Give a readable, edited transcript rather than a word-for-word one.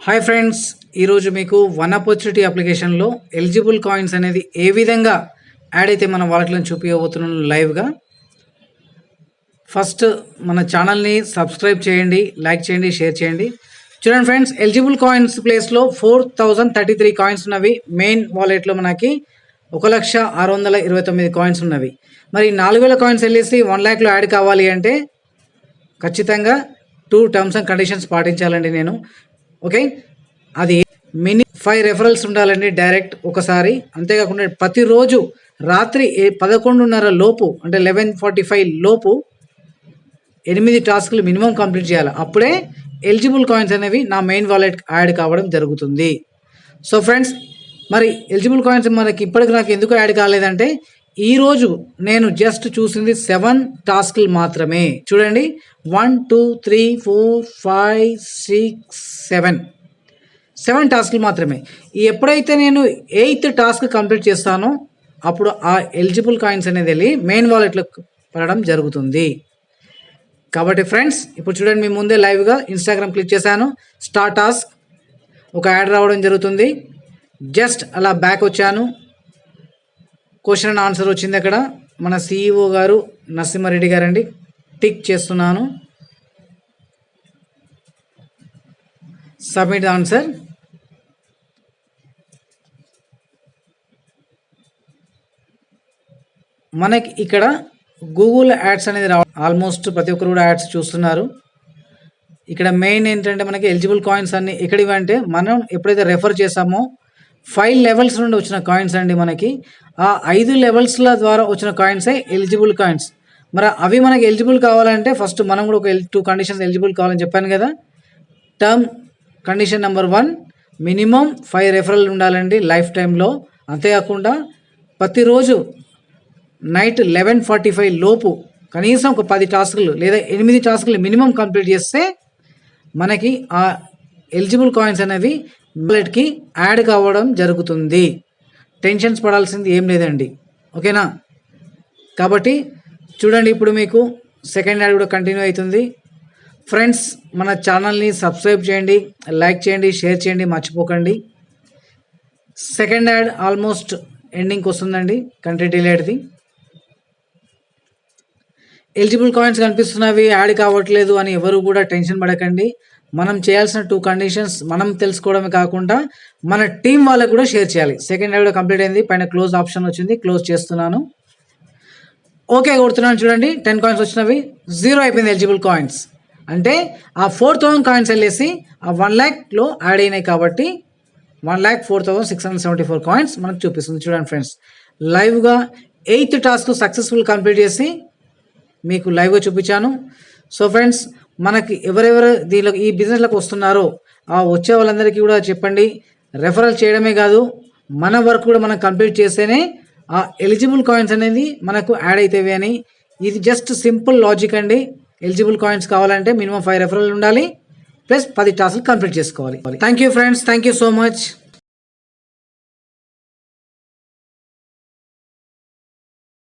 Hi friends, ఈరోజు మీకు one opportunity అప్లికేషన్లో ఎలిజిబుల్ కాయిన్స్ అనేది ఏ విధంగా యాడ్ అయితే మన వాలెట్లో చూపించబోతున్నాను లైవ్గా. ఫస్ట్ మన ఛానల్ని సబ్స్క్రైబ్ చేయండి, లైక్ చేయండి, షేర్ చేయండి. చూడండి ఫ్రెండ్స్, ఎలిజిబుల్ కాయిన్స్ ప్లేస్లో 4033 కాయిన్స్ ఉన్నవి. మెయిన్ వాలెట్లో మనకి 1,629 కాయిన్స్ ఉన్నవి. మరి 4,000 కాయిన్స్ వెళ్ళేసి 1 lakh యాడ్ కావాలి అంటే ఖచ్చితంగా 2 టర్మ్స్ అండ్ కండిషన్స్ పాటించాలండి నేను. ఓకే, అది మినీ 5 రెఫరల్స్ ఉండాలండి డైరెక్ట్ ఒకసారి. అంతేకాకుండా ప్రతిరోజు రాత్రి 11:30 లోపు అంటే 11:45 లోపు 8 టాస్క్లు మినిమం కంప్లీట్ చేయాలి. అప్పుడే ఎలిజిబుల్ కాయిన్స్ అనేవి నా మెయిన్ వాలెట్ యాడ్ కావడం జరుగుతుంది. సో ఫ్రెండ్స్, మరి ఎలిజిబుల్ కాయిన్స్ మనకి ఇప్పటికి నాకు ఎందుకు యాడ్ కాలేదంటే, ఈరోజు నేను జస్ట్ చూసింది 7 టాస్క్లు మాత్రమే. చూడండి, 1 2 3 4 5 6 7 టాస్క్లు మాత్రమే. ఎప్పుడైతే నేను 8th టాస్క్ కంప్లీట్ చేస్తానో అప్పుడు ఆ ఎలిజిబుల్ కాయిన్స్ అనేది వెళ్ళి మెయిన్ వాలెట్లోకి పడడం జరుగుతుంది. కాబట్టి ఫ్రెండ్స్, ఇప్పుడు చూడండి, మీ ముందే లైవ్గా ఇన్స్టాగ్రామ్ క్లిక్ చేశాను. స్టార్ట్ టాస్క్ ఒక యాడ్ రావడం జరుగుతుంది. జస్ట్ అలా బ్యాక్ వచ్చాను. క్వశ్చన్ అండ్ ఆన్సర్ వచ్చింది. అక్కడ మన CEO గారు నరసింహారెడ్డి గారండి. టిక్ చేస్తున్నాను. Submit answer. మనకి ఇక్కడ గూగుల్ యాడ్స్ అనేది ఆల్మోస్ట్ ప్రతి ఒక్కరు కూడా యాడ్స్ చూస్తున్నారు. ఇక్కడ మెయిన్ ఏంటంటే మనకి ఎలిజిబుల్ కాయిన్స్ అన్ని ఎక్కడివి అంటే, మనం ఎప్పుడైతే రెఫర్ చేసామో 5 లెవెల్స్ నుండి వచ్చిన కాయిన్స్ అండి. మనకి ఆ 5 లెవెల్స్ల ద్వారా వచ్చిన కాయిన్సే ఎలిజిబుల్ కాయిన్స్. మరి అవి మనకి ఎలిజిబుల్ కావాలంటే ఫస్ట్ మనం కూడా ఒక 2 కండిషన్స్ ఎలిజిబుల్ కావాలని చెప్పాను కదా. Term condition number 1, minimum 5 referral ఉండాలండి లైఫ్ టైంలో. అంతేకాకుండా ప్రతిరోజు నైట్ 11:45 లోపు కనీసం ఒక 10 టాస్కులు లేదా 8 టాస్కులు మినిమం కంప్లీట్ చేస్తే మనకి ఆ ఎలిజిబుల్ కాయిన్స్ అనేవి వాలెట్కి యాడ్ కావడం జరుగుతుంది. టెన్షన్స్ పడాల్సింది ఏం లేదండి. ఓకేనా? కాబట్టి చూడండి, ఇప్పుడు మీకు సెకండ్ యాడ్ కూడా కంటిన్యూ అవుతుంది. ఫ్రెండ్స్, మన ఛానల్ని సబ్స్క్రైబ్ చేయండి, లైక్ చేయండి, షేర్ చేయండి, మర్చిపోకండి. సెకండ్ యాడ్ ఆల్మోస్ట్ ఎండింగ్కి వస్తుందండి. కంటెంట్ డిలేట్ది. ఎలిజిబుల్ కాయిన్స్ కనిపిస్తున్నవి, యాడ్ కావట్లేదు అని ఎవరు కూడా టెన్షన్ పడకండి. మనం చేయాల్సిన 2 కండిషన్స్ మనం తెలుసుకోవడమే కాకుండా మన టీం వాళ్ళకు కూడా షేర్ చేయాలి. సెకండ్ యాడ్ కూడా కంప్లీట్ అయింది. పైన క్లోజ్ ఆప్షన్ వచ్చింది, క్లోజ్ చేస్తున్నాను. ఓకే కొడుతున్నాను. చూడండి, 10 కాయిన్స్ వచ్చినవి 0 అయిపోయింది ఎలిజిబుల్ కాయిన్స్. అంటే ఆ 4,000 కాయిన్స్ వెళ్ళేసి ఆ 1 lakhలో యాడ్ అయినాయి. కాబట్టి 1,04,674 కాయిన్స్ మనకు చూపిస్తుంది. చూడండి ఫ్రెండ్స్, లైవ్గా 8th టాస్క్ సక్సెస్ఫుల్ కంప్లీట్ చేసి మీకు లైవ్గా చూపించాను. సో ఫ్రెండ్స్, మనకి ఎవరెవరు దీనిలో ఈ బిజినెస్లకు వస్తున్నారో ఆ వచ్చే వాళ్ళందరికీ కూడా చెప్పండి, రెఫరల్ చేయడమే కాదు మన వర్క్ కూడా మనం కంప్లీట్ చేస్తేనే ఆ ఎలిజిబుల్ కాయిన్స్ అనేది మనకు యాడ్ అవుతాయి అని. ఇది జస్ట్ సింపుల్ లాజిక్ అండి. ఎలిజిబుల్ కాయిన్స్ కావాలంటే మినిమం 5 రెఫరల్ ఉండాలి, ప్లస్ 10 టాస్క్లు కంప్లీట్ చేసుకోవాలి. Thank you friends, thank you so much.